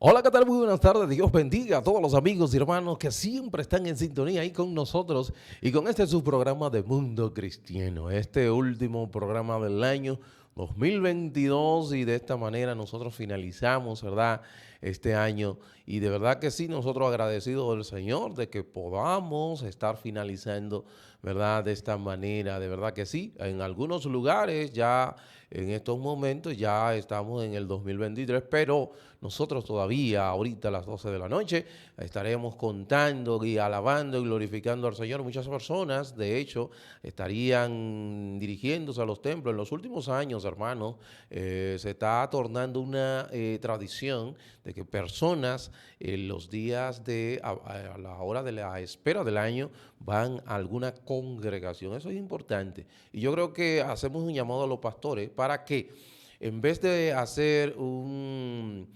Hola, ¿qué tal? Muy buenas tardes. Dios bendiga a todos los amigos y hermanos que siempre están en sintonía ahí con nosotros y con este su programa de Mundo Cristiano, este último programa del año 2022 y de esta manera nosotros finalizamos, ¿verdad? Este año y de verdad que sí, nosotros agradecidos del Señor de que podamos estar finalizando, ¿verdad? De esta manera, de verdad que sí. En algunos lugares ya en estos momentos ya estamos en el 2023, pero nosotros todavía ahorita a las 12 de la noche estaremos contando y alabando y glorificando al Señor. Muchas personas, de hecho, estarían dirigiéndose a los templos. En los últimos años, hermanos, se está tornando una tradición de que personas en los días de, a la hora de la espera del año, van a alguna congregación. Eso es importante. Y yo creo que hacemos un llamado a los pastores para que en vez de hacer un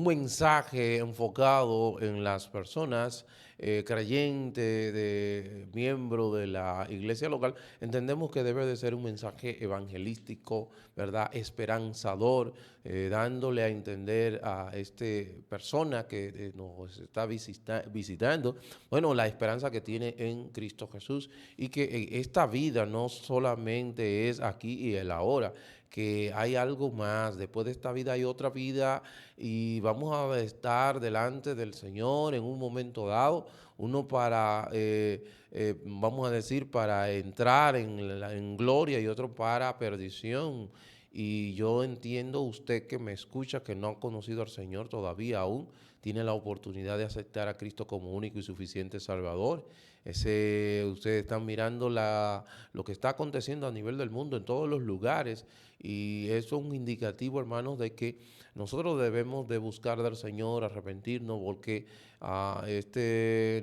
mensaje enfocado en las personas creyentes, de miembros de la iglesia local, entendemos que debe de ser un mensaje evangelístico, ¿verdad? Esperanzador, dándole a entender a esta persona que nos está visitando, bueno, la esperanza que tiene en Cristo Jesús y que esta vida no solamente es aquí y el ahora, que hay algo más, después de esta vida hay otra vida y vamos a estar delante del Señor en un momento dado, uno para, vamos a decir, para entrar en gloria y otro para perdición. Y yo entiendo usted que me escucha, que no ha conocido al Señor todavía aún, tiene la oportunidad de aceptar a Cristo como único y suficiente Salvador. Ustedes están mirando lo que está aconteciendo a nivel del mundo en todos los lugares y eso es un indicativo, hermanos, de que nosotros debemos de buscar del Señor, arrepentirnos, porque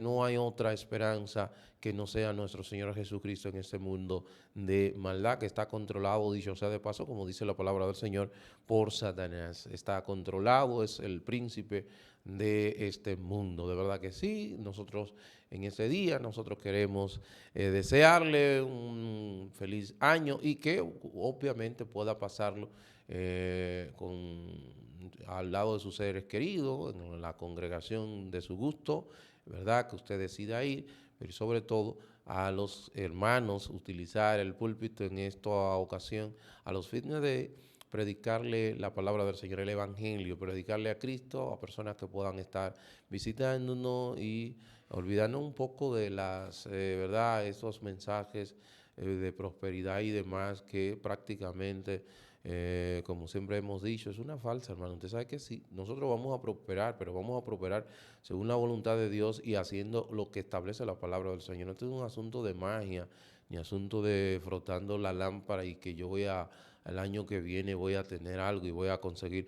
no hay otra esperanza que no sea nuestro Señor Jesucristo en este mundo de maldad que está controlado, dicho sea de paso, como dice la palabra del Señor, por Satanás. Está controlado, es el príncipe de este mundo. De verdad que sí, nosotros en ese día, nosotros queremos desearle un feliz año y que obviamente pueda pasarlo al lado de sus seres queridos, en la congregación de su gusto, ¿verdad? Que usted decida ir, pero sobre todo a los hermanos utilizar el púlpito en esta ocasión, a los fines de predicarle la palabra del Señor, el Evangelio, predicarle a Cristo a personas que puedan estar visitándonos y olvidarnos un poco de ¿verdad? Esos mensajes de prosperidad y demás que prácticamente, como siempre hemos dicho, es una falsa, hermano. Usted sabe que sí, nosotros vamos a prosperar, pero vamos a prosperar según la voluntad de Dios y haciendo lo que establece la palabra del Señor. No es un asunto de magia, ni asunto de frotando la lámpara y que yo el año que viene voy a tener algo y voy a conseguir.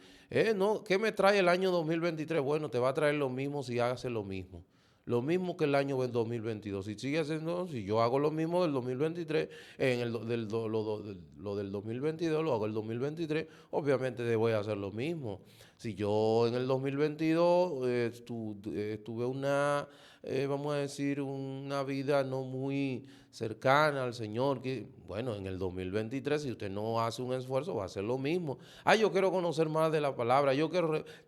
No, ¿qué me trae el año 2023? Bueno, te va a traer lo mismo si haces lo mismo. Lo mismo que el año del 2022. Si sigue haciendo, si yo hago lo mismo del 2023, en lo del 2022 lo hago el 2023, obviamente voy a hacer lo mismo. Si yo en el 2022 tuve vamos a decir, una vida no muy cercana al Señor, que bueno, en el 2023 si usted no hace un esfuerzo va a hacer lo mismo. Yo quiero conocer más de la palabra,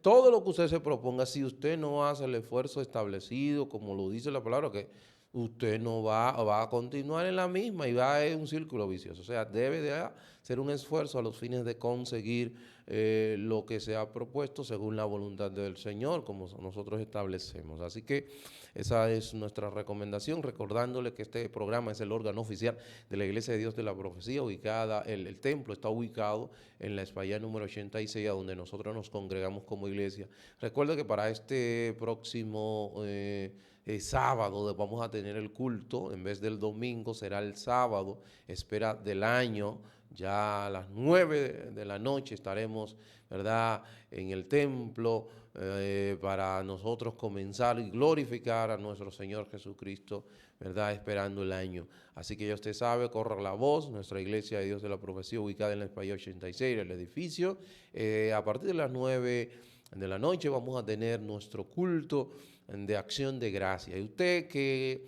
todo lo que usted se proponga, si usted no hace el esfuerzo establecido, como lo dice la palabra, que usted no va a continuar en la misma y va a ir un círculo vicioso. O sea, debe de hacer un esfuerzo a los fines de conseguir lo que se ha propuesto según la voluntad del Señor, como nosotros establecemos. Así que esa es nuestra recomendación, recordándole que este programa es el órgano oficial de la Iglesia de Dios de la Profecía, el templo está ubicado en la España número 86, a donde nosotros nos congregamos como iglesia. Recuerde que para este próximo sábado vamos a tener el culto, en vez del domingo será el sábado, espera del año, Ya a las 9 de la noche estaremos, ¿verdad?, en el templo para nosotros comenzar y glorificar a nuestro Señor Jesucristo, ¿verdad?, esperando el año. Así que ya usted sabe, corra la voz, nuestra Iglesia de Dios de la Profecía, ubicada en el Espacio 86, el edificio. A partir de las 9 de la noche vamos a tener nuestro culto de acción de gracia. Y usted que,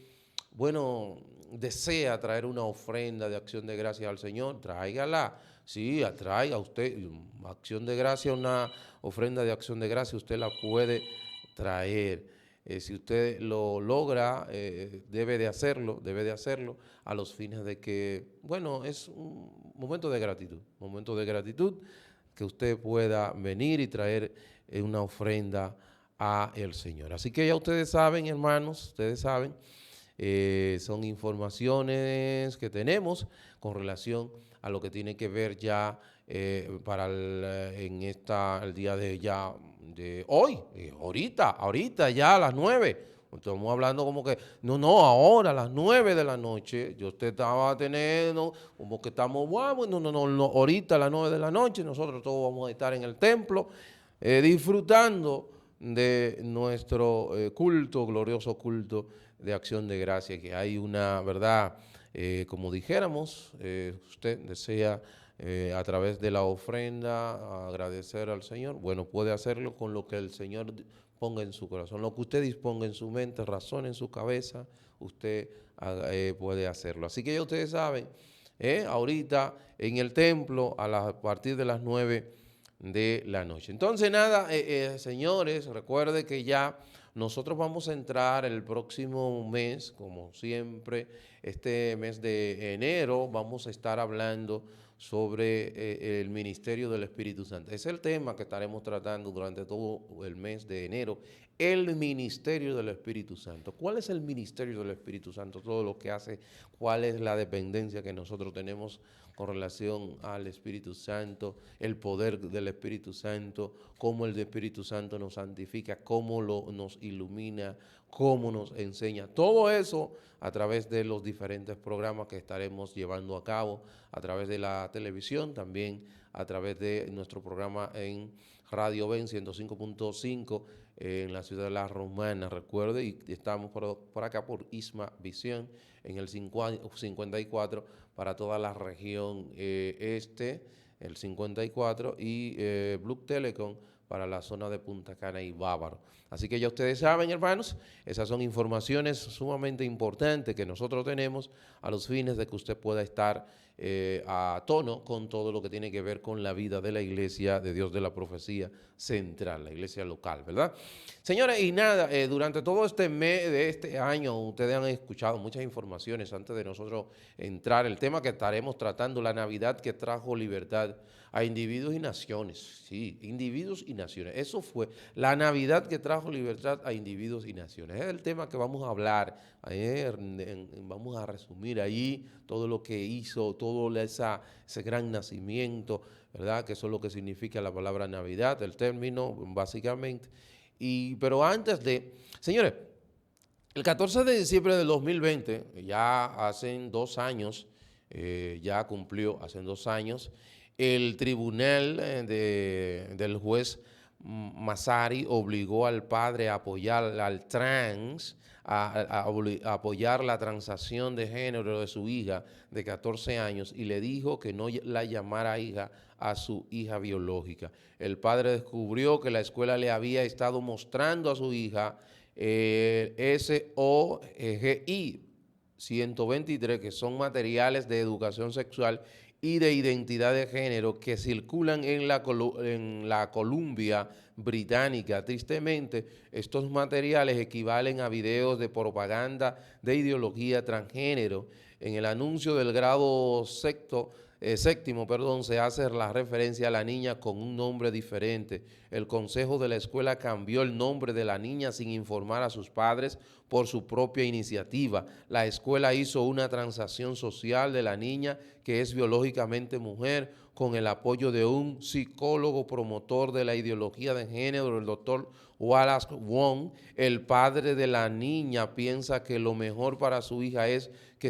bueno, desea traer una ofrenda de acción de gracias al Señor, tráigala. Sí, traiga usted acción de gracia, una ofrenda de acción de gracia, usted la puede traer. Si usted lo logra, debe de hacerlo a los fines de que, bueno, es un momento de gratitud que usted pueda venir y traer una ofrenda a el Señor. Así que ya ustedes saben, hermanos, ustedes saben. Son informaciones que tenemos con relación a lo que tiene que ver ya para el día de hoy, ahorita ya a las 9. Estamos hablando como que, no, ahora a las 9 de la noche, yo usted estaba teniendo, como que estamos, bueno, no, ahorita a las 9 de la noche, nosotros todos vamos a estar en el templo disfrutando de nuestro glorioso culto de acción de gracia, que hay una verdad, como dijéramos, usted desea a través de la ofrenda agradecer al Señor, bueno, puede hacerlo con lo que el Señor ponga en su corazón, lo que usted disponga en su mente, razón en su cabeza, usted puede hacerlo. Así que ya ustedes saben, ahorita en el templo a partir de las 9 de la noche. Entonces, nada, señores, recuerde que ya nosotros vamos a entrar el próximo mes, como siempre, este mes de enero, vamos a estar hablando sobre el ministerio del Espíritu Santo. Es el tema que estaremos tratando durante todo el mes de enero, el ministerio del Espíritu Santo. ¿Cuál es el ministerio del Espíritu Santo? Todo lo que hace, cuál es la dependencia que nosotros tenemos con relación al Espíritu Santo, el poder del Espíritu Santo, cómo el Espíritu Santo nos santifica, cómo nos ilumina, cómo nos enseña. Todo eso a través de los diferentes programas que estaremos llevando a cabo, a través de la televisión, también a través de nuestro programa en Radio Ben 105.5 en la ciudad de La Romana, recuerde, y estamos por acá por Isma Visión en el 54 para toda la región este, el 54, y Blue Telecom para la zona de Punta Cana y Bávaro. Así que ya ustedes saben, hermanos, esas son informaciones sumamente importantes que nosotros tenemos a los fines de que usted pueda estar a tono con todo lo que tiene que ver con la vida de la Iglesia de Dios de la Profecía Central, la iglesia local, ¿verdad? Señores, y nada, durante todo este mes de este año, ustedes han escuchado muchas informaciones antes de nosotros entrar. El tema que estaremos tratando, la Navidad que trajo libertad a individuos y naciones. Sí, individuos y naciones. Eso fue la Navidad que trajo libertad a individuos y naciones. Es el tema que vamos a hablar. Vamos a resumir ahí todo lo que hizo, todo ese gran nacimiento, ¿verdad? Que eso es lo que significa la palabra Navidad, el término, básicamente. Pero antes señores, el 14 de diciembre del 2020, ya hacen 2 años, ya cumplió hace 2 años, el tribunal del juez Massari obligó al padre a apoyar al trans, a apoyar la transacción de género de su hija de 14 años y le dijo que no la llamara hija a su hija biológica. El padre descubrió que la escuela le había estado mostrando a su hija SOGI 123, que son materiales de educación sexual y de identidad de género que circulan en la Columbia Británica. Tristemente, estos materiales equivalen a videos de propaganda de ideología transgénero. En el anuncio del grado séptimo, se hace la referencia a la niña con un nombre diferente. El consejo de la escuela cambió el nombre de la niña sin informar a sus padres por su propia iniciativa. La escuela hizo una transacción social de la niña, que es biológicamente mujer, con el apoyo de un psicólogo promotor de la ideología de género, el doctor Wallace Wong. El padre de la niña piensa que lo mejor para su hija es que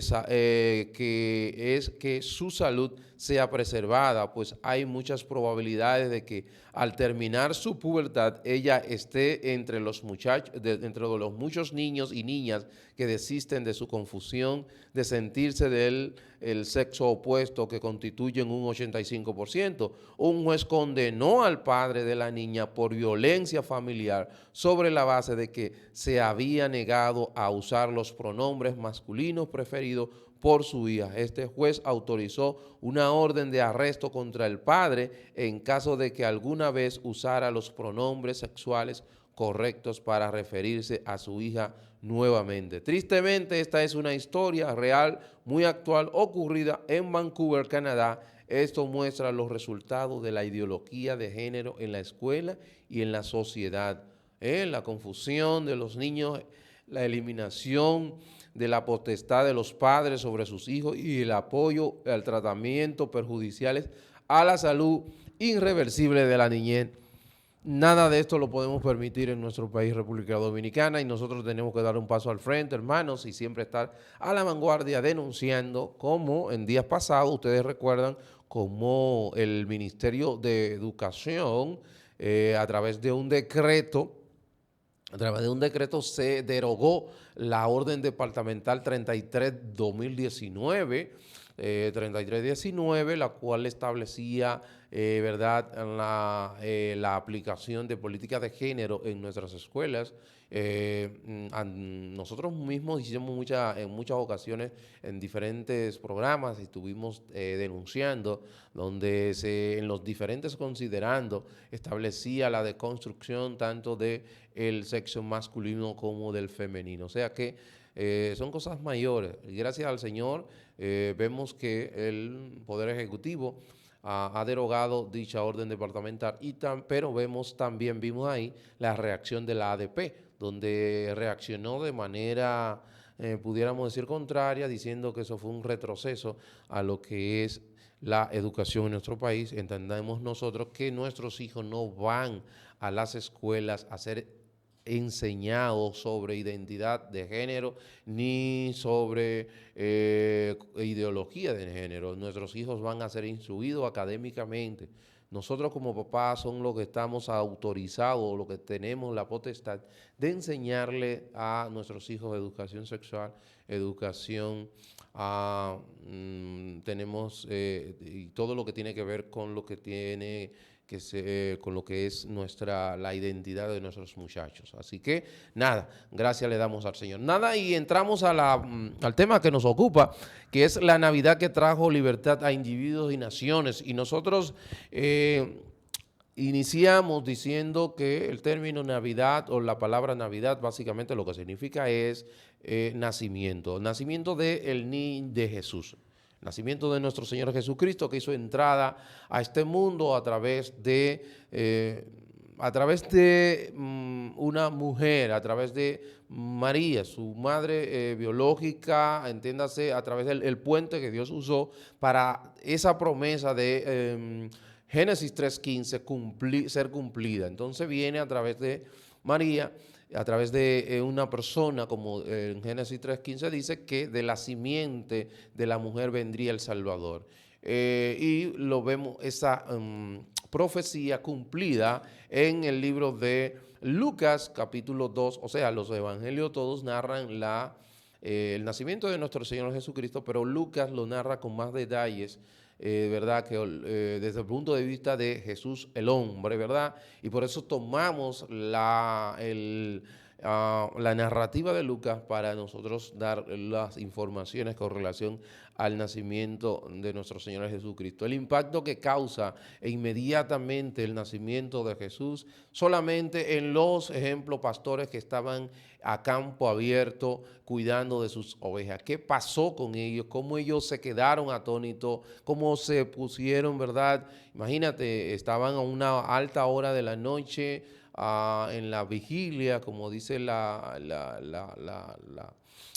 su salud sea preservada, pues hay muchas probabilidades de que al terminar su pubertad ella esté entre los muchachos, entre los muchos niños y niñas que desisten de su confusión de sentirse del el sexo opuesto, que constituyen un 85%. Un juez condenó al padre de la niña por violencia familiar sobre la base de que se había negado a usar los pronombres masculinos preferidos por su hija. Este juez autorizó una orden de arresto contra el padre en caso de que alguna vez usara los pronombres sexuales correctos para referirse a su hija nuevamente. Tristemente, esta es una historia real, muy actual, ocurrida en Vancouver, Canadá. Esto muestra los resultados de la ideología de género en la escuela y en la sociedad. La confusión de los niños, la eliminación de la potestad de los padres sobre sus hijos y el apoyo al tratamiento perjudiciales a la salud irreversible de la niñez. Nada de esto lo podemos permitir en nuestro país, República Dominicana, y nosotros tenemos que dar un paso al frente, hermanos, y siempre estar a la vanguardia denunciando, como en días pasados, ustedes recuerdan, como el Ministerio de Educación, a través de un decreto, se derogó la orden departamental 33-2019, 3319, la cual establecía, ¿verdad?, la aplicación de políticas de género en nuestras escuelas. Nosotros mismos hicimos en muchas ocasiones en diferentes programas y estuvimos denunciando, donde en los diferentes considerandos establecía la deconstrucción tanto del sexo masculino como del femenino. O sea que son cosas mayores. Gracias al Señor vemos que el Poder Ejecutivo ha derogado dicha orden departamental, pero vimos ahí la reacción de la ADP, donde reaccionó de manera, pudiéramos decir, contraria, diciendo que eso fue un retroceso a lo que es la educación en nuestro país. Entendemos nosotros que nuestros hijos no van a las escuelas a ser enseñados sobre identidad de género ni sobre ideología de género. Nuestros hijos van a ser instruidos académicamente. Nosotros como papás son los que estamos autorizados, los que tenemos la potestad de enseñarle a nuestros hijos educación sexual, educación, tenemos y todo lo que tiene que ver con lo que tiene con lo que es la identidad de nuestros muchachos. Así que, nada, gracias le damos al Señor. Nada, y entramos al tema que nos ocupa, que es la Navidad que trajo libertad a individuos y naciones. Y nosotros iniciamos diciendo que el término Navidad o la palabra Navidad básicamente lo que significa es nacimiento de Jesús. Nacimiento de nuestro Señor Jesucristo, que hizo entrada a este mundo a través de una mujer, a través de María, su madre biológica, entiéndase, a través del puente que Dios usó para esa promesa de Génesis 3:15 ser cumplida. Entonces viene a través de María, a través de una persona, como en Génesis 3:15 dice, que de la simiente de la mujer vendría el Salvador. Y lo vemos, esa profecía cumplida en el libro de Lucas, capítulo 2, o sea, los evangelios todos narran el nacimiento de nuestro Señor Jesucristo, pero Lucas lo narra con más detalles, ¿verdad? Que desde el punto de vista de Jesús el hombre, ¿verdad? Y por eso tomamos la narrativa de Lucas para nosotros dar las informaciones con relación al nacimiento de nuestro Señor Jesucristo. El impacto que causa inmediatamente el nacimiento de Jesús solamente en los ejemplos pastores que estaban a campo abierto cuidando de sus ovejas. ¿Qué pasó con ellos? ¿Cómo ellos se quedaron atónitos? ¿Cómo se pusieron, verdad? Imagínate, estaban a una alta hora de la noche, en la vigilia, como dice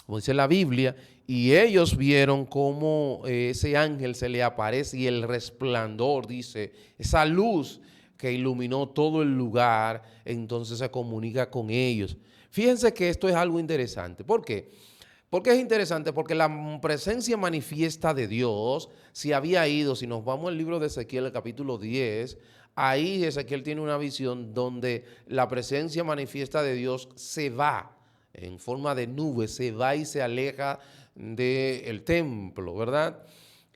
como dice la Biblia, y ellos vieron cómo ese ángel se le aparece y el resplandor, dice, esa luz que iluminó todo el lugar, entonces se comunica con ellos. Fíjense que esto es algo interesante. ¿Por qué? ¿Por qué es interesante? Porque la presencia manifiesta de Dios se había ido. Si nos vamos al libro de Ezequiel, el capítulo 10, ahí Ezequiel tiene una visión donde la presencia manifiesta de Dios se va en forma de nube, se va y se aleja del templo, ¿verdad?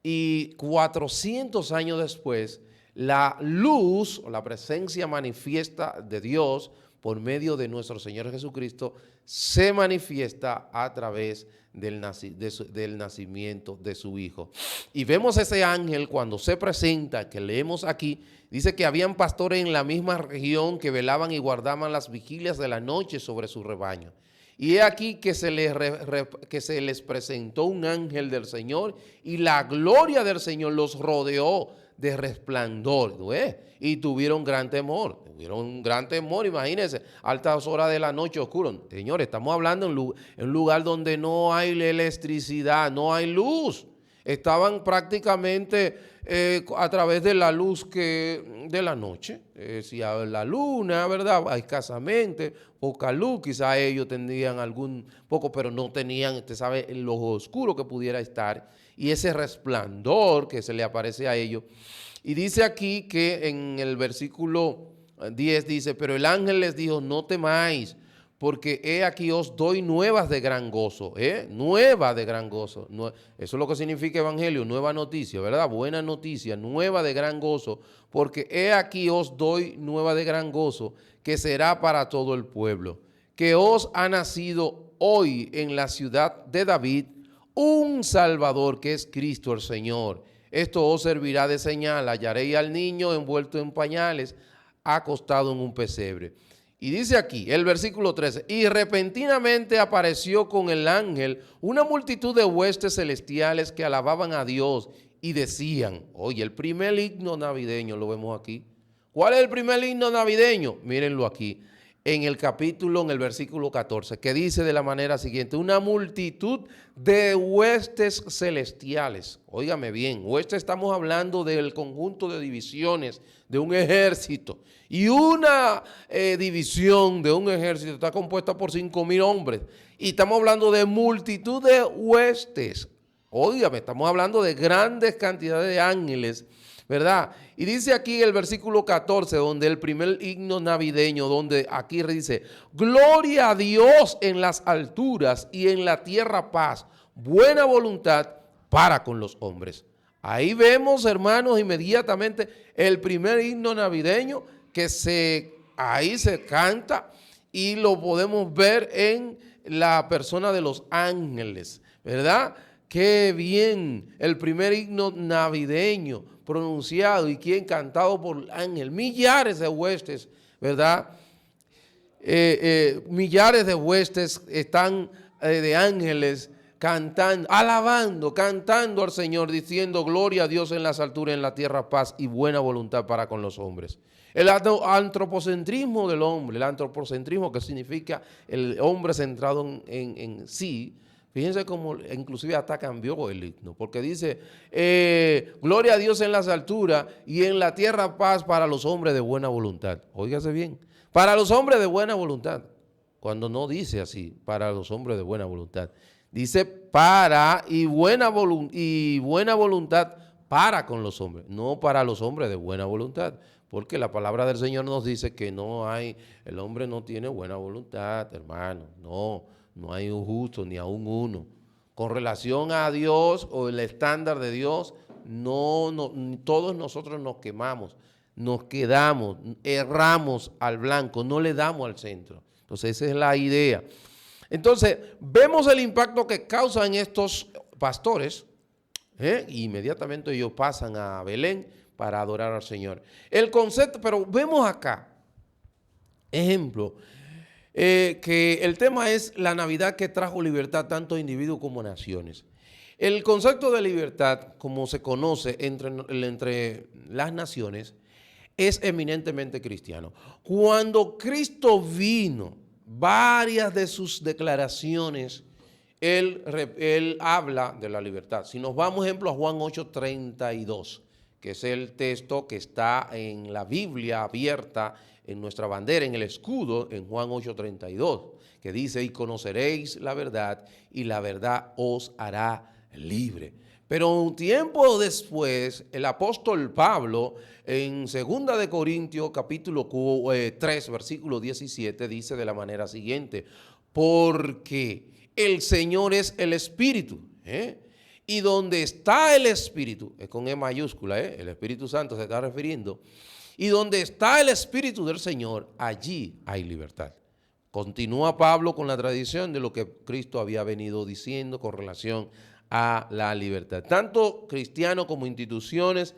Y 400 años después, la luz o la presencia manifiesta de Dios por medio de nuestro Señor Jesucristo se manifiesta a través del nacimiento de su Hijo. Y vemos ese ángel cuando se presenta, que leemos aquí, dice que habían pastores en la misma región que velaban y guardaban las vigilias de la noche sobre su rebaño. Y he aquí que se les presentó un ángel del Señor y la gloria del Señor los rodeó de resplandor, ¿no es? Y tuvieron gran temor, imagínense, altas horas de la noche oscuro. Señores, estamos hablando en un lugar donde no hay electricidad, no hay luz. Estaban prácticamente a través de la luz de la noche. Si a la luna, ¿verdad? Escasamente, poca luz. Quizá ellos tendrían algún poco, pero no tenían, usted sabe, lo oscuro que pudiera estar. Y ese resplandor que se le aparece a ellos. Y dice aquí que en el versículo 10 dice, pero el ángel les dijo, no temáis, porque he aquí os doy nuevas de gran gozo, nueva de gran gozo. Eso es lo que significa evangelio, nueva noticia, ¿verdad? Buena noticia, nueva de gran gozo, porque he aquí os doy nueva de gran gozo, que será para todo el pueblo, que os ha nacido hoy en la ciudad de David un Salvador, que es Cristo el Señor. Esto os servirá de señal, hallaréis al niño envuelto en pañales, acostado en un pesebre. Y dice aquí, el versículo 13, y repentinamente apareció con el ángel una multitud de huestes celestiales que alababan a Dios y decían, oye, el primer himno navideño lo vemos aquí. ¿Cuál es el primer himno navideño? Mírenlo aquí, en el versículo 14, que dice de la manera siguiente, una multitud de huestes celestiales. Óigame bien, huestes, estamos hablando del conjunto de divisiones de un ejército. Y una división de un ejército está compuesta por 5,000 hombres. Y estamos hablando de multitud de huestes. Óigame, estamos hablando de grandes cantidades de ángeles, ¿verdad? Y dice aquí el versículo 14, donde el primer himno navideño, donde aquí dice, gloria a Dios en las alturas y en la tierra paz, buena voluntad para con los hombres. Ahí vemos, hermanos, inmediatamente el primer himno navideño que ahí se canta y lo podemos ver en la persona de los ángeles, ¿verdad? Qué bien, el primer himno navideño pronunciado y quien cantado por ángel, millares de huestes, ¿verdad? Millares de huestes están de ángeles cantando, alabando, cantando al Señor, diciendo gloria a Dios en las alturas, en la tierra paz y buena voluntad para con los hombres. El antropocentrismo del hombre, el antropocentrismo que significa el hombre centrado en sí. Fíjense cómo inclusive hasta cambió el himno, porque dice, gloria a Dios en las alturas y en la tierra paz para los hombres de buena voluntad. Óigase bien, para los hombres de buena voluntad, cuando no dice así, para los hombres de buena voluntad. Dice para y buena voluntad para con los hombres, no para los hombres de buena voluntad, porque la palabra del Señor nos dice que el hombre no tiene buena voluntad, hermano, no hay un justo ni aún uno. Con relación a Dios o el estándar de Dios, todos nosotros nos quemamos, nos quedamos, erramos al blanco, no le damos al centro. Entonces esa es la idea. Entonces vemos el impacto que causan estos pastores. Inmediatamente ellos pasan a Belén para adorar al Señor. El concepto, pero vemos acá, ejemplo, que el tema es la Navidad que trajo libertad tanto a individuos como a naciones. El concepto de libertad, como se conoce entre las naciones, es eminentemente cristiano. Cuando Cristo vino, varias de sus declaraciones, él habla de la libertad. Si nos vamos, ejemplo, a Juan 8:32, que es el texto que está en la Biblia abierta, en nuestra bandera, en el escudo, en Juan 8:32, que dice, y conoceréis la verdad, y la verdad os hará libre. Pero un tiempo después, el apóstol Pablo, en 2 de Corintios, capítulo 3, versículo 17, dice de la manera siguiente, porque el Señor es el Espíritu, y donde está el Espíritu, es con E mayúscula, el Espíritu Santo se está refiriendo, y donde está el Espíritu del Señor, allí hay libertad. Continúa Pablo con la tradición de lo que Cristo había venido diciendo con relación a la libertad. Tanto cristianos como instituciones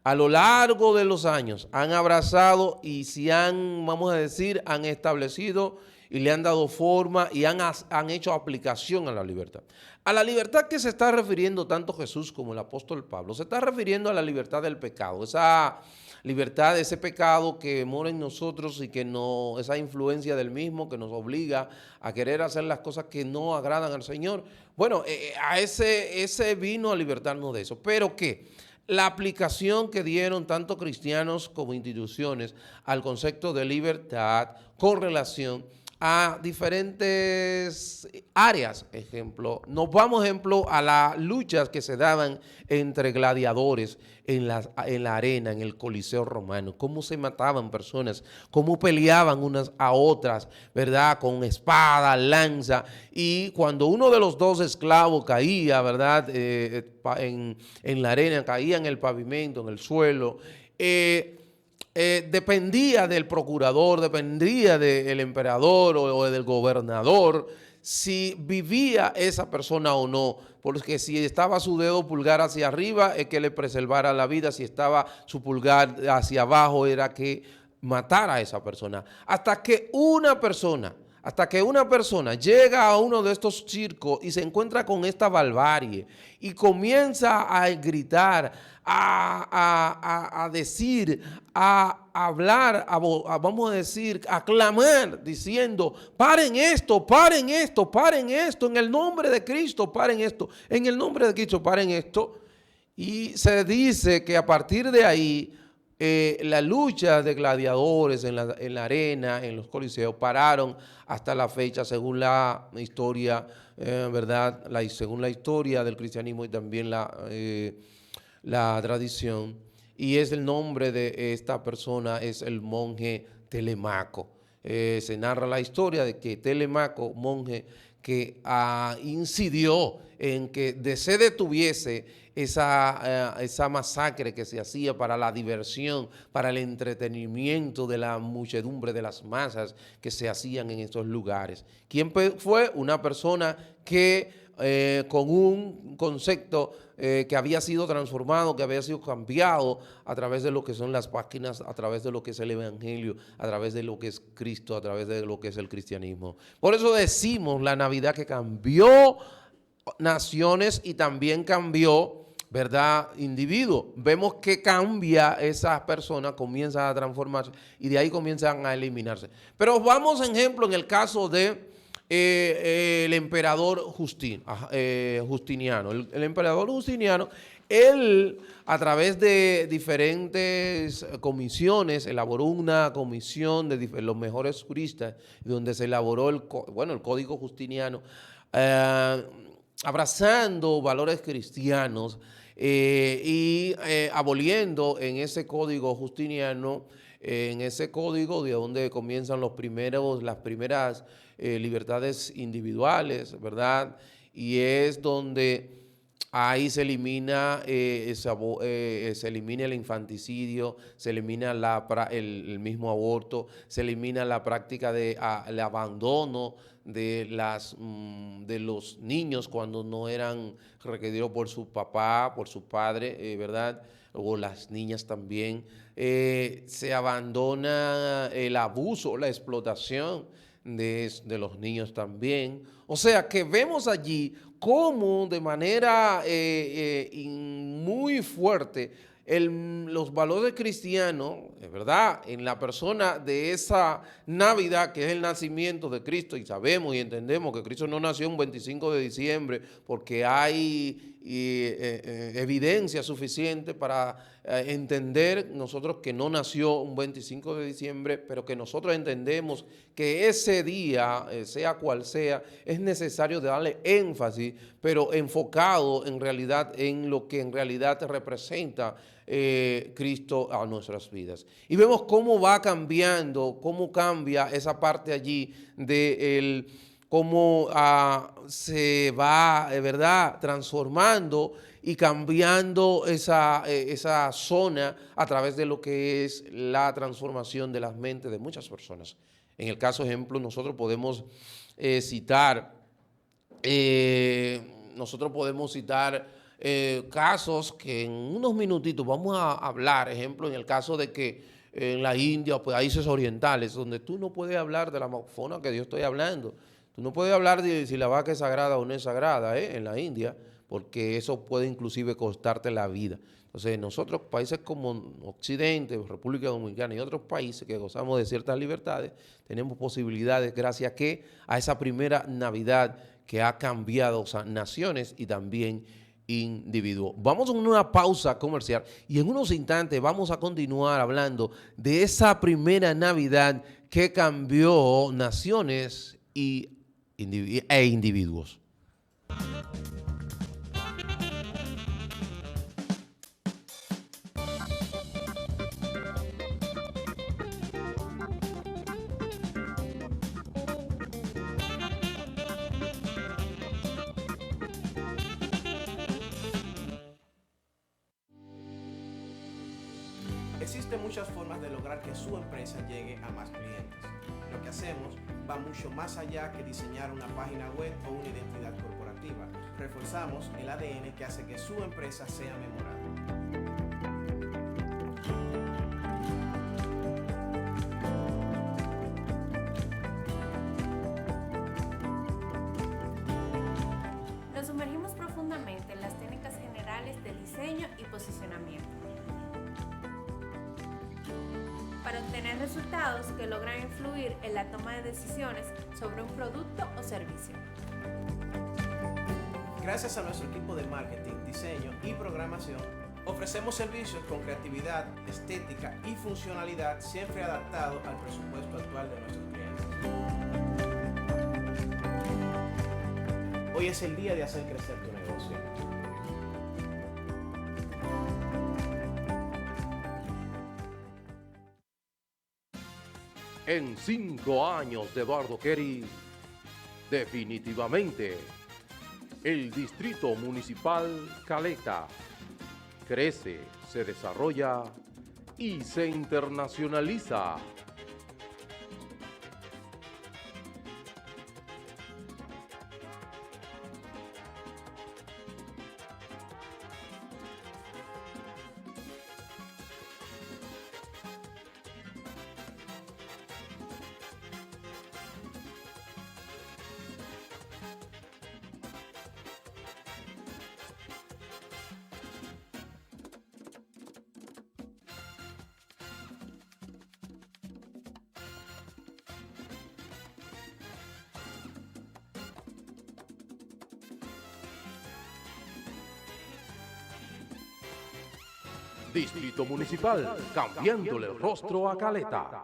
a lo largo de los años han abrazado y se han, vamos a decir, han establecido y le han dado forma y han hecho aplicación a la libertad. A la libertad que se está refiriendo tanto Jesús como el apóstol Pablo, se está refiriendo a la libertad del pecado, esa libertad de ese pecado que mora en nosotros y que no, esa influencia del mismo que nos obliga a querer hacer las cosas que no agradan al Señor. Bueno, a ese vino a libertarnos de eso. Pero ¿qué? La aplicación que dieron tanto cristianos como instituciones al concepto de libertad con relación a diferentes áreas. Ejemplo, nos vamos, a las luchas que se daban entre gladiadores en la arena, en el Coliseo romano, cómo se mataban personas, cómo peleaban unas a otras, ¿verdad? Con espada, lanza, y cuando uno de los dos esclavos caía, ¿verdad? En la arena, caía en el pavimento, en el suelo, dependía del procurador, dependía del emperador o del gobernador si vivía esa persona o no, porque si estaba su dedo pulgar hacia arriba es que le preservara la vida, si estaba su pulgar hacia abajo era que matara a esa persona. Hasta que una persona llega a uno de estos circos y se encuentra con esta barbarie y comienza a gritar, a decir, a hablar, vamos a decir, a clamar, diciendo, paren esto, paren esto, paren esto, en el nombre de Cristo, paren esto, en el nombre de Cristo, paren esto. Y se dice que a partir de ahí, la lucha de gladiadores en la arena, en los coliseos, pararon hasta la fecha, según la historia, ¿verdad? Según la historia del cristianismo y también la tradición. Y es el nombre de esta persona, es el monje Telemaco. Se narra la historia de que Telemaco, monje, que incidió en que se detuviese esa masacre que se hacía para la diversión, para el entretenimiento de la muchedumbre, de las masas que se hacían en estos lugares. ¿Quién fue? Una persona que con un concepto que había sido transformado, que había sido cambiado a través de lo que son las páginas, a través de lo que es el evangelio, a través de lo que es Cristo, a través de lo que es el cristianismo. Por eso decimos la Navidad que cambió naciones y también cambió, ¿verdad?, individuos. Vemos que cambia esas personas, comienzan a transformarse y de ahí comienzan a eliminarse. Pero vamos, ejemplo, en el caso de el emperador Justiniano. El emperador Justiniano, él a través de diferentes comisiones, elaboró una comisión de los mejores juristas, donde se elaboró el Código Justiniano, abrazando valores cristianos y aboliendo en ese código justiniano, en ese código de donde comienzan las primeras libertades individuales, ¿verdad? Y es donde ahí se elimina, se elimina el infanticidio, se elimina el mismo aborto, se elimina la práctica el abandono de los niños cuando no eran requeridos por su papá, por su padre, ¿verdad? O las niñas también. Se abandona el abuso, la explotación de los niños también. O sea que vemos allí cómo de manera muy fuerte los valores cristianos, ¿verdad?, en la persona de esa Navidad que es el nacimiento de Cristo, y sabemos y entendemos que Cristo no nació un 25 de diciembre porque hay evidencia suficiente para entender nosotros que no nació un 25 de diciembre, pero que nosotros entendemos que ese día, sea cual sea, es necesario darle énfasis, pero enfocado en realidad en lo que en realidad representa Cristo a nuestras vidas. Y vemos cómo va cambiando, cómo cambia esa parte allí de cómo se va, ¿verdad?, transformando y cambiando esa zona a través de lo que es la transformación de las mentes de muchas personas. En el caso, ejemplo, nosotros podemos citar casos que en unos minutitos vamos a hablar, ejemplo, en el caso de que en la India o países orientales, donde tú no puedes hablar de la fauna que yo estoy hablando. Tú no puedes hablar de si la vaca es sagrada o no es sagrada, en la India, porque eso puede inclusive costarte la vida. Entonces, nosotros, países como Occidente, República Dominicana y otros países que gozamos de ciertas libertades, tenemos posibilidades gracias a esa primera Navidad que ha cambiado naciones y también individuos. Vamos a una pausa comercial y en unos instantes vamos a continuar hablando de esa primera Navidad que cambió naciones e individuos. Existen muchas formas de lograr que su empresa llegue a más clientes. Lo que hacemos va mucho más allá que diseñar una página web o una identidad corporativa. Reforzamos el ADN que hace que su empresa sea memorable. Nos sumergimos profundamente en las técnicas generales de diseño y posicionamiento para obtener resultados que logran influir en la toma de decisiones sobre un producto o servicio. Gracias a nuestro equipo de marketing, diseño y programación, ofrecemos servicios con creatividad, estética y funcionalidad siempre adaptado al presupuesto actual de nuestros clientes. Hoy es el día de hacer crecer tu negocio. En 5 años de Eduardo Kerry, definitivamente, el Distrito Municipal Caleta crece, se desarrolla y se internacionaliza. Distrito Municipal, cambiándole el rostro a Caleta.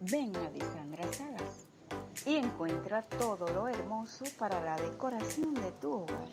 Ven a Disandra Salas y encuentra todo lo hermoso para la decoración de tu hogar.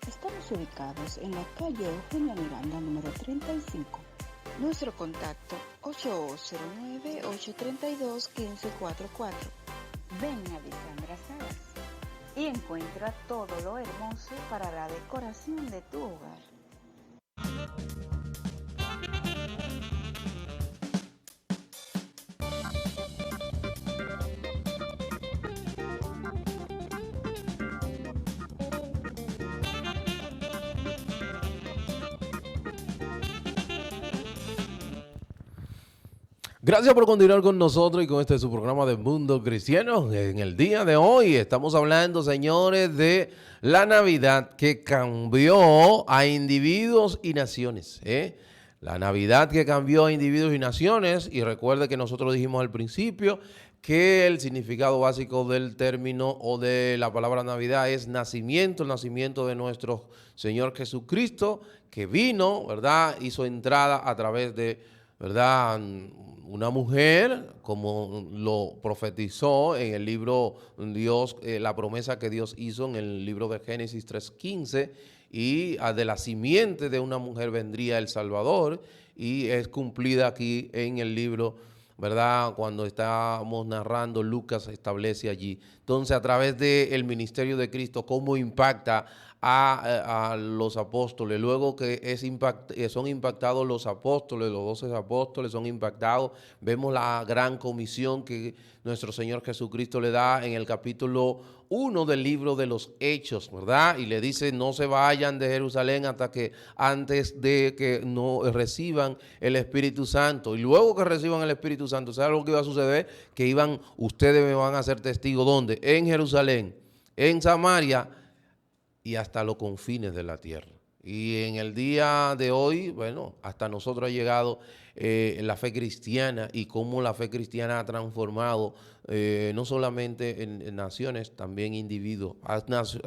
Estamos ubicados en la calle Eugenio Miranda, número 35. Nuestro contacto 8209-832-1544. Ven a Disandra Salas y encuentra todo lo hermoso para la decoración de tu hogar. Gracias por continuar con nosotros y con este su programa de Mundo Cristiano. En el día de hoy estamos hablando, señores, de la Navidad que cambió a individuos y naciones. La Navidad que cambió a individuos y naciones. Y recuerde que nosotros dijimos al principio que el significado básico del término o de la palabra Navidad es nacimiento, el nacimiento de nuestro Señor Jesucristo, que vino, ¿verdad? Hizo entrada a través de, ¿verdad?, una mujer, como lo profetizó en el libro Dios, la promesa que Dios hizo en el libro de Génesis 3:15, y de la simiente de una mujer vendría el Salvador, y es cumplida aquí en el libro, ¿verdad? Cuando estamos narrando, Lucas establece allí. Entonces, a través del ministerio de Cristo, cómo impacta a los apóstoles, luego que son impactados los apóstoles, los 12 apóstoles son impactados, vemos la gran comisión que nuestro Señor Jesucristo le da en el capítulo 1 del libro de los Hechos, ¿verdad? Y le dice, no se vayan de Jerusalén antes de que no reciban el Espíritu Santo. Y luego que reciban el Espíritu Santo, ¿sabe lo que iba a suceder? Que ustedes me van a ser testigos, ¿dónde? En Jerusalén, en Samaria y hasta los confines de la tierra. Y en el día de hoy, bueno, hasta nosotros ha llegado la fe cristiana y cómo la fe cristiana ha transformado no solamente en naciones, también individuos. Ha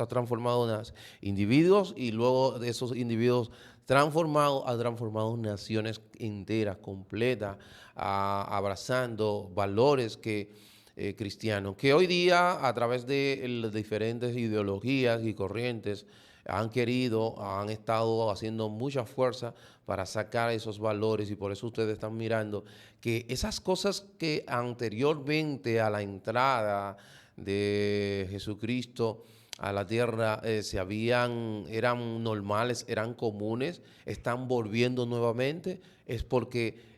transformado individuos y luego de esos individuos ha transformado naciones enteras, completas, abrazando valores cristianos, que hoy día a través de las diferentes ideologías y corrientes han estado haciendo mucha fuerza para sacar esos valores, y por eso ustedes están mirando que esas cosas que anteriormente a la entrada de Jesucristo a la tierra eran normales, eran comunes, están volviendo nuevamente, es porque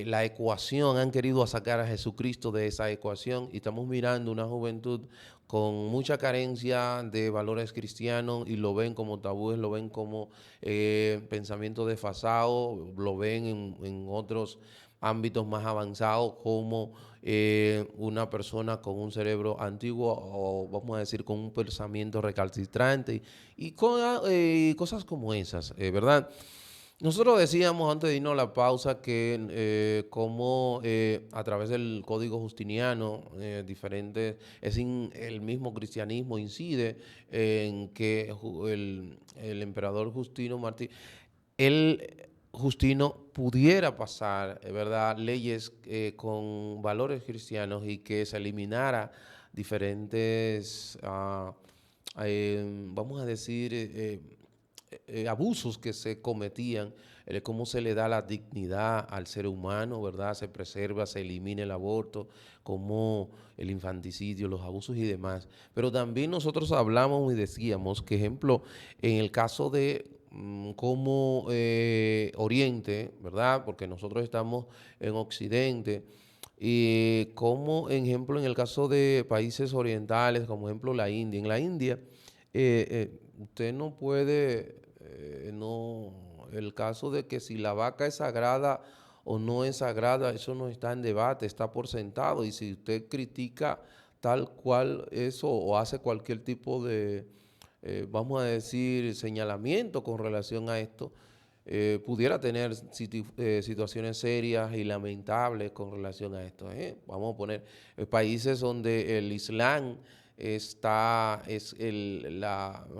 la ecuación, han querido sacar a Jesucristo de esa ecuación, y estamos mirando una juventud con mucha carencia de valores cristianos y lo ven como tabúes, lo ven como pensamiento desfasado, lo ven en otros ámbitos más avanzados como una persona con un cerebro antiguo, o vamos a decir con un pensamiento recalcitrante y cosas como esas, ¿verdad? Nosotros decíamos antes de irnos a la pausa que como a través del código justiniano el mismo cristianismo incide en que el emperador Justino Martí, Justino pudiera pasar, ¿verdad?, leyes con valores cristianos y que se eliminara diferentes, vamos a decir, abusos que se cometían, cómo se le da la dignidad al ser humano, ¿verdad? Se preserva, se elimina el aborto, como el infanticidio, los abusos y demás. Pero también nosotros hablamos y decíamos que, ejemplo, en el caso de como Oriente, ¿verdad? Porque nosotros estamos en Occidente, y como ejemplo en el caso de países orientales, como ejemplo la India. En la India, usted no puede, el caso de que si la vaca es sagrada o no es sagrada, eso no está en debate, está por sentado. Y si usted critica tal cual eso o hace cualquier tipo de, vamos a decir, señalamiento con relación a esto, pudiera tener situaciones serias y lamentables con relación a esto. Vamos a poner países donde el Islam es la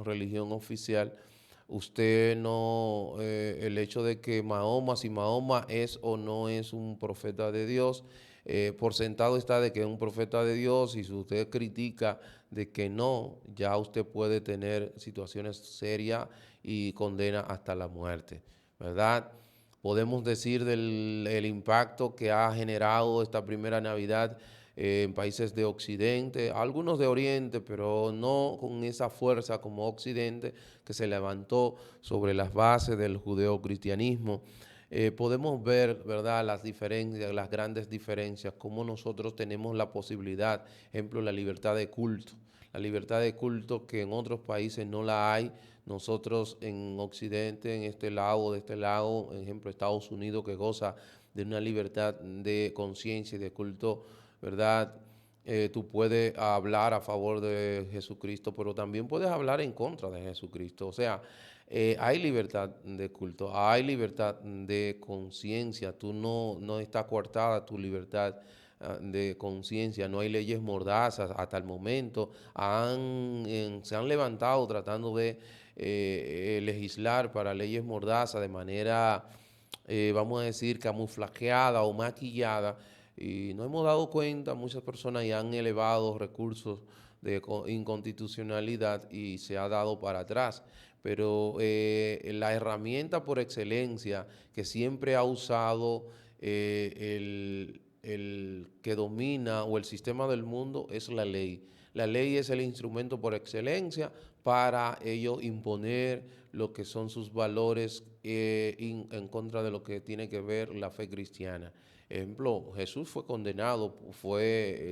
religión oficial. Usted no, el hecho de que si Mahoma es o no es un profeta de Dios, por sentado está de que es un profeta de Dios, y si usted critica de que no, ya usted puede tener situaciones serias y condena hasta la muerte, ¿verdad? Podemos decir del impacto que ha generado esta primera Navidad en países de Occidente, algunos de Oriente, pero no con esa fuerza como Occidente, que se levantó sobre las bases del judeocristianismo. Podemos ver, ¿verdad?, las diferencias, las grandes diferencias, cómo nosotros tenemos la posibilidad, ejemplo, la libertad de culto que en otros países no la hay. Nosotros en Occidente, de este lado, ejemplo, Estados Unidos, que goza de una libertad de conciencia y de culto, ¿verdad? Tú puedes hablar a favor de Jesucristo, pero también puedes hablar en contra de Jesucristo. O sea, hay libertad de culto, hay libertad de conciencia. Tú no está coartada tu libertad de conciencia, no hay leyes mordazas hasta el momento. Se han levantado tratando de legislar para leyes mordazas de manera, vamos a decir, camuflajeada o maquillada, y no hemos dado cuenta, muchas personas ya han elevado recursos de inconstitucionalidad y se ha dado para atrás. Pero la herramienta por excelencia que siempre ha usado el que domina o el sistema del mundo es la ley. La ley es el instrumento por excelencia para ellos imponer lo que son sus valores en contra de lo que tiene que ver la fe cristiana. Ejemplo, Jesús fue condenado,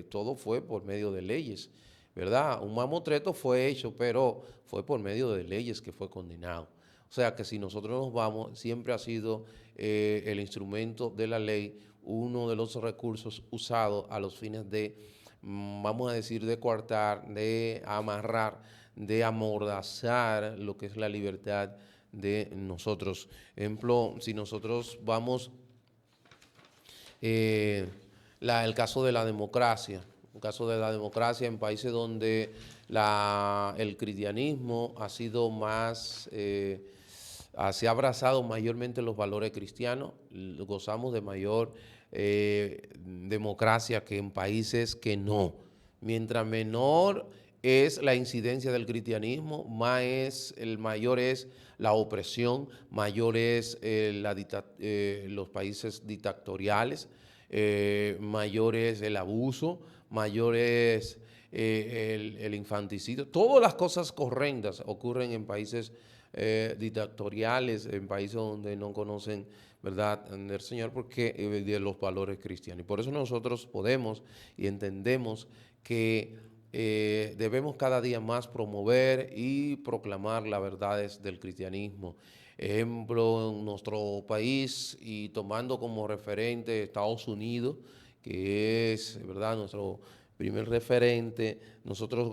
todo fue por medio de leyes, ¿verdad? Un mamotreto fue hecho, pero fue por medio de leyes que fue condenado. O sea que si nosotros nos vamos, siempre ha sido el instrumento de la ley uno de los recursos usados a los fines de, vamos a decir, de coartar, de amarrar, de amordazar lo que es la libertad de nosotros. Ejemplo, si nosotros vamos, el caso de la democracia, en países donde el cristianismo ha sido más, se ha abrazado mayormente los valores cristianos, gozamos de mayor democracia que en países que no. Mientras menor es la incidencia del cristianismo, mayor es la opresión, mayor es los países dictatoriales, mayor es el abuso, mayor es el infanticidio. Todas las cosas horrendas ocurren en países dictatoriales, en países donde no conocen, ¿verdad?, del Señor, porque de los valores cristianos. Y por eso nosotros podemos y entendemos que debemos cada día más promover y proclamar las verdades del cristianismo. Ejemplo, en nuestro país, y tomando como referente Estados Unidos, que es, ¿verdad?, nuestro primer referente, nosotros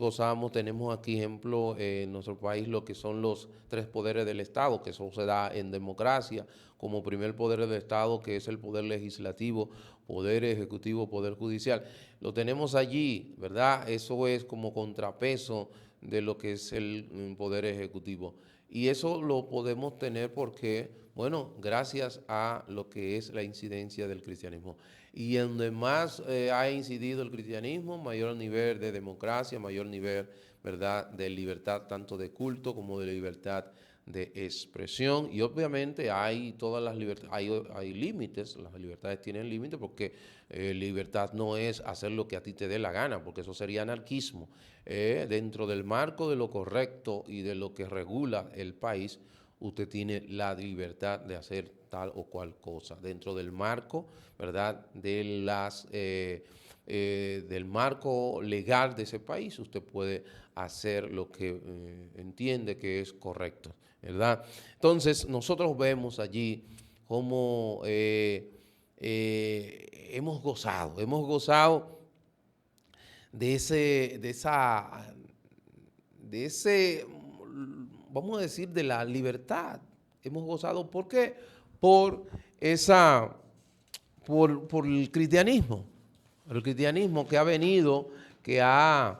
tenemos aquí ejemplo en nuestro país lo que son los 3 poderes del Estado, que eso se da en democracia, como primer poder del Estado, que es el poder legislativo, poder ejecutivo, poder judicial. Lo tenemos allí, ¿verdad? Eso es como contrapeso de lo que es el poder ejecutivo. Y eso lo podemos tener porque, bueno, gracias a lo que es la incidencia del cristianismo. Y en donde más ha incidido el cristianismo, mayor nivel de democracia, mayor nivel, ¿verdad?, de libertad, tanto de culto como de libertad de expresión. Y obviamente hay todas las libertades, hay límites, las libertades tienen límites, porque libertad no es hacer lo que a ti te dé la gana, porque eso sería anarquismo. Dentro del marco de lo correcto y de lo que regula el país, usted tiene la libertad de hacer tal o cual cosa. Dentro del marco, ¿verdad?, del marco legal de ese país, usted puede hacer lo que entiende que es correcto, ¿verdad? Entonces, nosotros vemos allí cómo hemos gozado de ese, vamos a decir, de la libertad. Hemos gozado, ¿por qué? Por el cristianismo que ha venido, que ha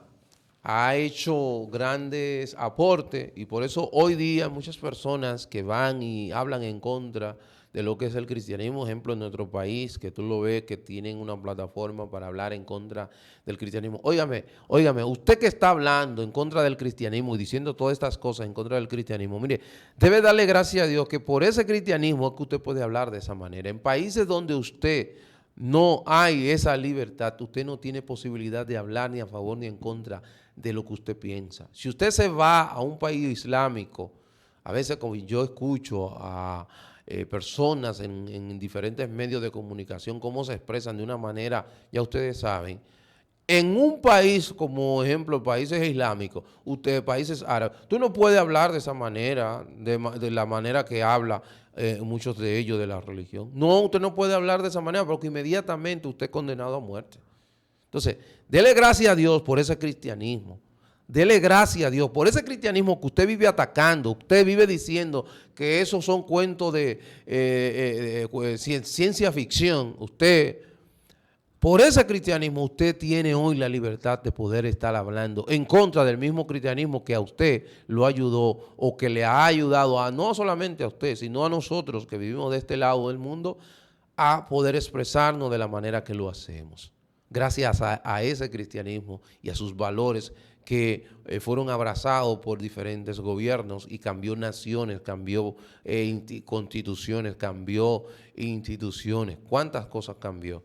hecho grandes aportes, y por eso hoy día muchas personas que van y hablan en contra de lo que es el cristianismo, ejemplo en nuestro país, que tú lo ves, que tienen una plataforma para hablar en contra del cristianismo. Óigame, usted que está hablando en contra del cristianismo y diciendo todas estas cosas en contra del cristianismo, mire, debe darle gracias a Dios que por ese cristianismo es que usted puede hablar de esa manera. En países donde usted no hay esa libertad, usted no tiene posibilidad de hablar ni a favor ni en contra de lo que usted piensa. Si usted se va a un país islámico, a veces como yo escucho a personas en diferentes medios de comunicación cómo se expresan de una manera, ya ustedes saben, En un país, como ejemplo, países islámicos, países árabes, tú no puedes hablar de esa manera, de la manera que habla muchos de ellos de la religión. No, usted no puede hablar de esa manera porque inmediatamente usted es condenado a muerte. Entonces, dele gracias a Dios por ese cristianismo. Dele gracias a Dios por ese cristianismo que usted vive atacando. Usted vive diciendo que esos son cuentos de ciencia ficción. Por ese cristianismo, usted tiene hoy la libertad de poder estar hablando en contra del mismo cristianismo que a usted lo ayudó o que le ha ayudado, no solamente a usted, sino a nosotros que vivimos de este lado del mundo, a poder expresarnos de la manera que lo hacemos. Gracias a ese cristianismo y a sus valores que fueron abrazados por diferentes gobiernos y cambió naciones, cambió constituciones, cambió instituciones. ¿Cuántas cosas cambió?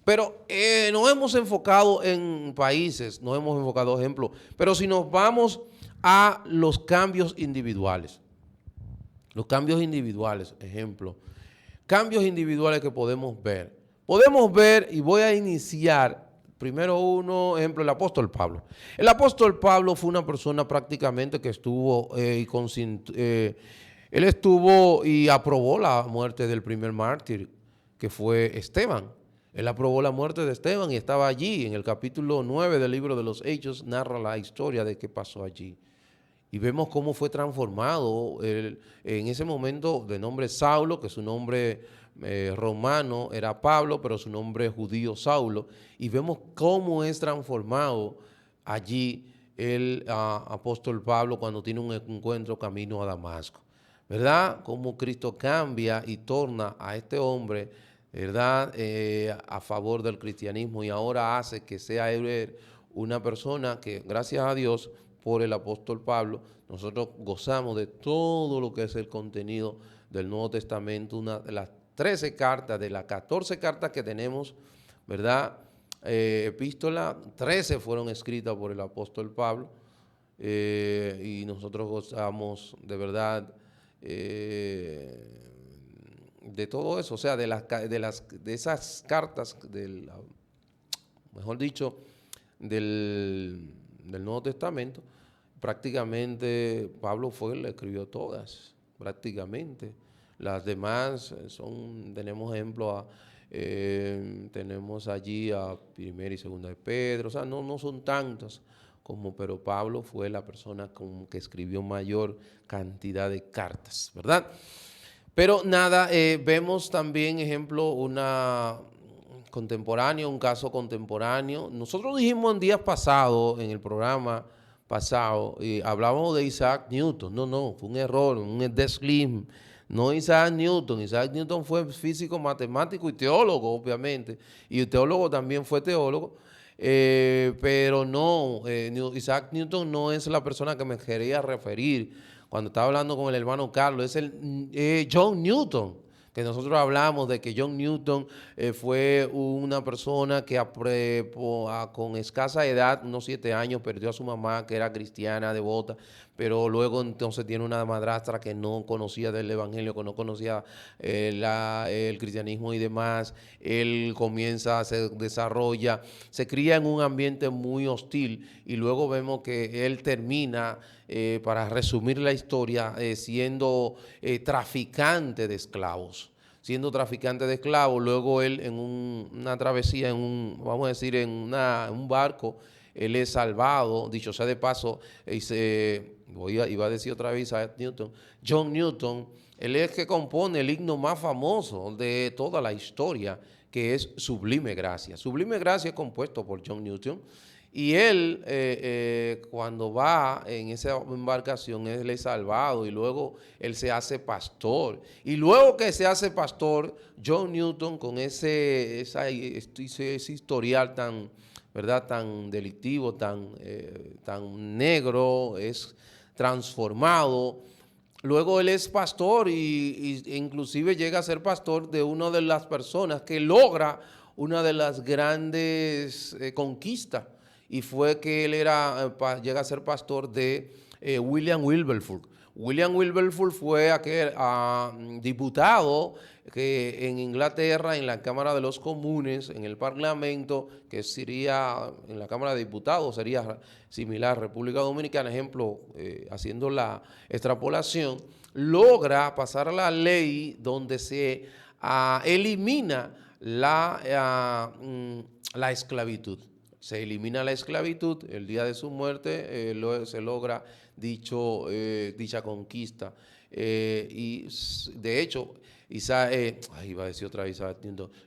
Pero nos hemos enfocado en países, nos hemos enfocado en ejemplos, pero si nos vamos a los cambios individuales, ejemplo, cambios individuales que podemos ver y voy a iniciar, primero ejemplo, el apóstol Pablo. El apóstol Pablo fue una persona prácticamente que estuvo él estuvo y aprobó la muerte del primer mártir, que fue Esteban. Él aprobó la muerte de Esteban y estaba allí. En el capítulo 9 del libro de los Hechos narra la historia de qué pasó allí. Y vemos cómo fue transformado en ese momento de nombre Saulo, que su nombre romano era Pablo, pero su nombre judío Saulo. Y vemos cómo es transformado allí el apóstol Pablo cuando tiene un encuentro camino a Damasco. ¿Verdad? Cómo Cristo cambia y torna a este hombre, ¿verdad? A favor del cristianismo y ahora hace que sea él una persona que, gracias a Dios, por el apóstol Pablo, nosotros gozamos de todo lo que es el contenido del Nuevo Testamento, una de las 13 cartas, de las 14 cartas que tenemos, ¿verdad? Epístola, 13 fueron escritas por el apóstol Pablo y nosotros gozamos de verdad de todo eso, o sea, de esas cartas, mejor dicho, del Nuevo Testamento, prácticamente Pablo fue el que escribió todas, prácticamente. Las demás tenemos ejemplo, tenemos allí a Primera y Segunda de Pedro, o sea, no son tantas pero Pablo fue la persona que escribió mayor cantidad de cartas, ¿verdad? Pero nada, vemos también, ejemplo, un caso contemporáneo. Nosotros dijimos en días pasados, en el programa pasado, hablábamos de Isaac Newton. No, fue un error, un deslim. No Isaac Newton. Isaac Newton fue físico, matemático y teólogo, obviamente. Y el teólogo también fue teólogo. Pero no, Isaac Newton no es la persona que me quería referir cuando estaba hablando con el hermano Carlos, es John Newton, que nosotros hablamos de que John Newton fue una persona que con escasa edad, unos 7 años, perdió a su mamá, que era cristiana, devota, pero luego entonces tiene una madrastra que no conocía del evangelio, que no conocía el cristianismo y demás. Él comienza, se desarrolla, se cría en un ambiente muy hostil y luego vemos que él termina, para resumir la historia, siendo traficante de esclavos. Luego él en una travesía, vamos a decir, en un barco, él es salvado, dicho sea de paso, iba a decir otra vez a John Newton, él es el que compone el himno más famoso de toda la historia, que es Sublime Gracia. Sublime Gracia es compuesto por John Newton. Y él, cuando va en esa embarcación, él es salvado y luego él se hace pastor. Y luego que se hace pastor, John Newton, con ese historial tan, ¿verdad?, tan delictivo, tan negro, es transformado. Luego él es pastor e inclusive llega a ser pastor de una de las personas que logra una de las grandes conquistas. Y fue que él llega a ser pastor de William Wilberforce. William Wilberforce fue aquel diputado que en Inglaterra, en la Cámara de los Comunes, en el Parlamento, que sería, en la Cámara de Diputados, sería similar a República Dominicana, ejemplo, haciendo la extrapolación, logra pasar la ley donde se elimina la esclavitud. Se elimina la esclavitud, el día de su muerte se logra dicha conquista. Y de hecho, iba a decir otra vez,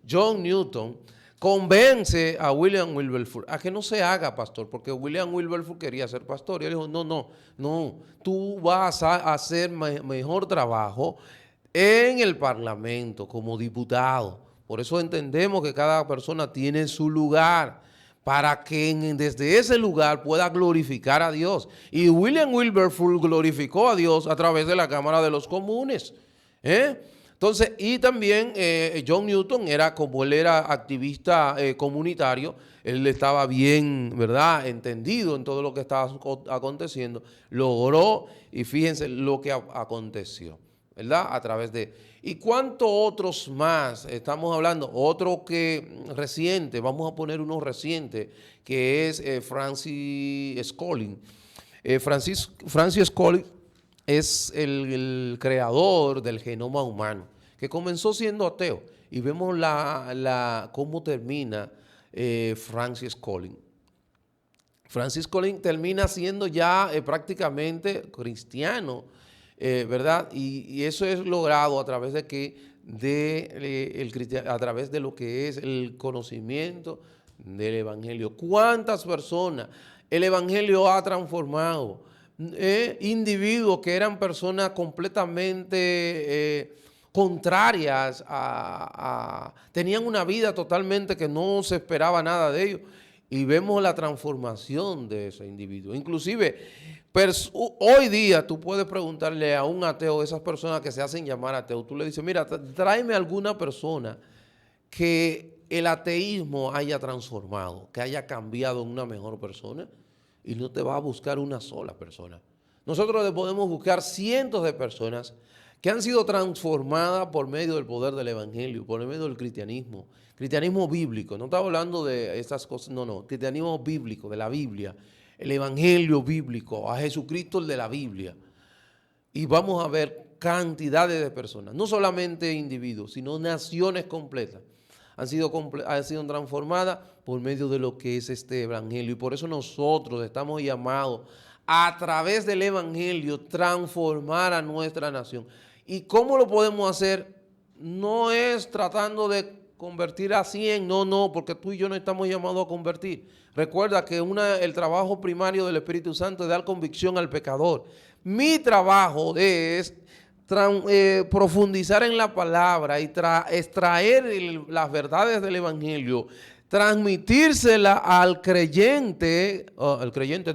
John Newton convence a William Wilberforce a que no se haga pastor, porque William Wilberforce quería ser pastor. Y él dijo, no, tú vas a hacer mejor trabajo en el Parlamento como diputado. Por eso entendemos que cada persona tiene su lugar, para que desde ese lugar pueda glorificar a Dios. Y William Wilberforce glorificó a Dios a través de la Cámara de los Comunes. Entonces, y también John Newton, como él era activista comunitario, él estaba bien, ¿verdad?, entendido en todo lo que estaba aconteciendo, logró, y fíjense lo que aconteció, ¿verdad?, a través de... ¿Y cuántos otros más? Estamos hablando, otro que reciente, vamos a poner uno reciente, que es Francis Collins. Francis Collins es el creador del genoma humano, que comenzó siendo ateo. Y vemos cómo termina Francis Collins. Francis Collins termina siendo ya prácticamente cristiano, ¿verdad? Y eso es logrado a través a través de lo que es el conocimiento del Evangelio. ¿Cuántas personas el Evangelio ha transformado? Individuos que eran personas completamente contrarias tenían una vida totalmente que no se esperaba nada de ellos. Y vemos la transformación de ese individuo. Inclusive, hoy día tú puedes preguntarle a un ateo, esas personas que se hacen llamar ateo, tú le dices, mira, tráeme alguna persona que el ateísmo haya transformado, que haya cambiado en una mejor persona, y no te va a buscar una sola persona. Nosotros le podemos buscar cientos de personas que han sido transformadas por medio del poder del Evangelio, por medio del cristianismo bíblico. No estaba hablando de estas cosas, no, cristianismo bíblico, de la Biblia, el Evangelio bíblico, a Jesucristo el de la Biblia. Y vamos a ver cantidades de personas, no solamente individuos, sino naciones completas, han sido transformadas por medio de lo que es este Evangelio. Y por eso nosotros estamos llamados a través del Evangelio transformar a nuestra nación. ¿Y cómo lo podemos hacer? No es tratando de convertir a 100, no, porque tú y yo no estamos llamados a convertir. Recuerda que el trabajo primario del Espíritu Santo es dar convicción al pecador. Mi trabajo es profundizar en la palabra y extraer las verdades del Evangelio, transmitírsela al creyente, al creyente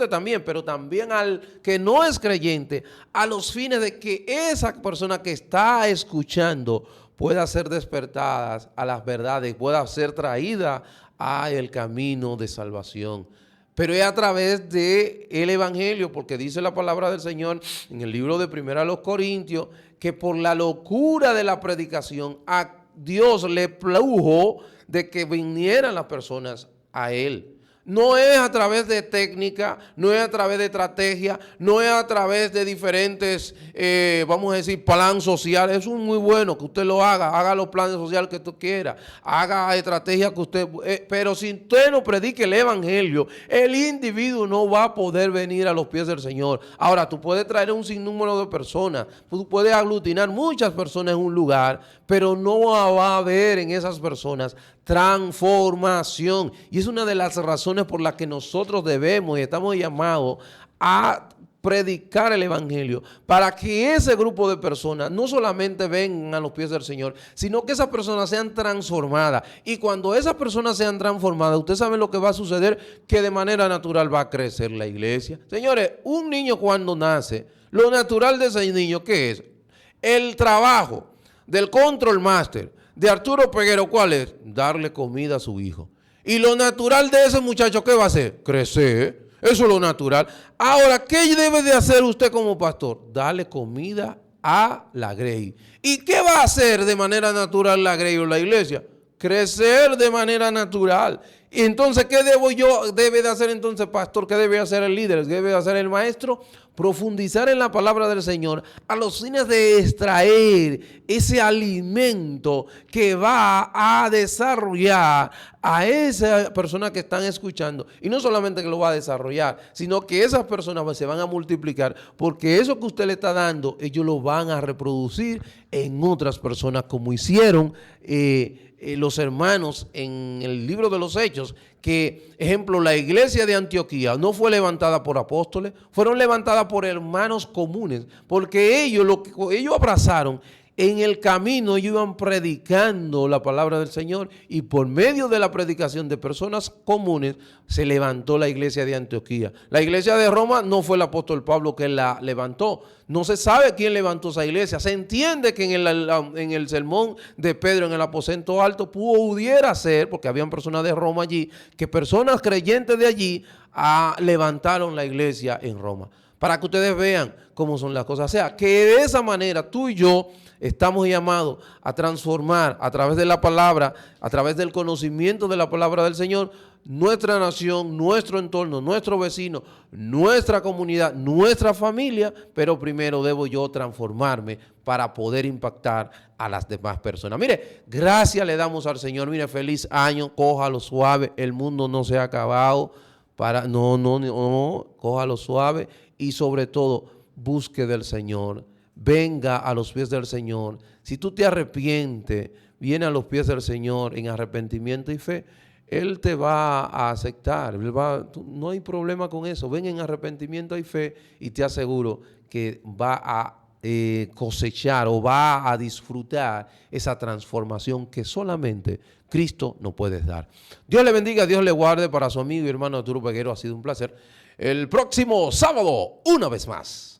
también, pero también al que no es creyente, a los fines de que esa persona que está escuchando pueda ser despertada a las verdades, pueda ser traída al camino de salvación. Pero es a través del Evangelio, porque dice la palabra del Señor en el libro de 1 Corintios, que por la locura de la predicación a Dios le plajo de que vinieran las personas a Él. No es a través de técnica, no es a través de estrategia, no es a través de diferentes, vamos a decir, plan social. Eso es muy bueno que usted lo haga los planes sociales que usted quiera, haga estrategia que usted, pero si usted no predique el Evangelio, el individuo no va a poder venir a los pies del Señor. Ahora, tú puedes traer un sinnúmero de personas, tú puedes aglutinar muchas personas en un lugar, pero no va a haber en esas personas transformación. Y es una de las razones por las que nosotros debemos y estamos llamados a predicar el Evangelio, para que ese grupo de personas no solamente vengan a los pies del Señor, sino que esas personas sean transformadas. Y cuando esas personas sean transformadas, usted sabe lo que va a suceder, que de manera natural va a crecer la iglesia. Señores, un niño cuando nace, lo natural de ese niño, ¿qué es? El trabajo del control master de Arturo Peguero, ¿cuál es? Darle comida a su hijo. Y lo natural de ese muchacho, ¿qué va a hacer? Crecer. Eso es lo natural. Ahora, ¿qué debe de hacer usted como pastor? Darle comida a la grey. ¿Y qué va a hacer de manera natural la grey o la iglesia? Crecer de manera natural. Y entonces, ¿qué debe de hacer entonces, pastor? ¿Qué debe hacer el líder? ¿Qué debe hacer el maestro? Profundizar en la palabra del Señor a los fines de extraer ese alimento que va a desarrollar a esa persona que están escuchando. Y no solamente que lo va a desarrollar, sino que esas personas se van a multiplicar, porque eso que usted le está dando, ellos lo van a reproducir en otras personas, como hicieron los hermanos en el libro de los Hechos, que, ejemplo, la iglesia de Antioquía no fue levantada por apóstoles, fueron levantadas por hermanos comunes, porque ellos abrazaron. En el camino ellos iban predicando la palabra del Señor y por medio de la predicación de personas comunes se levantó la iglesia de Antioquía. La iglesia de Roma no fue el apóstol Pablo que la levantó. No se sabe quién levantó esa iglesia. Se entiende que en el sermón de Pedro en el aposento alto pudiera ser, porque habían personas de Roma allí, que personas creyentes de allí levantaron la iglesia en Roma. Para que ustedes vean cómo son las cosas. O sea, que de esa manera tú y yo estamos llamados a transformar a través de la palabra, a través del conocimiento de la palabra del Señor, nuestra nación, nuestro entorno, nuestro vecino, nuestra comunidad, nuestra familia, pero primero debo yo transformarme para poder impactar a las demás personas. Mire, gracias le damos al Señor. Mire, feliz año, cójalo suave, el mundo no se ha acabado. Cójalo suave y sobre todo busque del Señor. Venga a los pies del Señor. Si tú te arrepientes, viene a los pies del Señor en arrepentimiento y fe, Él te va a aceptar. No hay problema con eso. Ven en arrepentimiento y fe y te aseguro que va a cosechar o va a disfrutar esa transformación que solamente Cristo nos puede dar. Dios le bendiga, Dios le guarde. Para su amigo y hermano Arturo Peguero ha sido un placer. El próximo sábado, una vez más.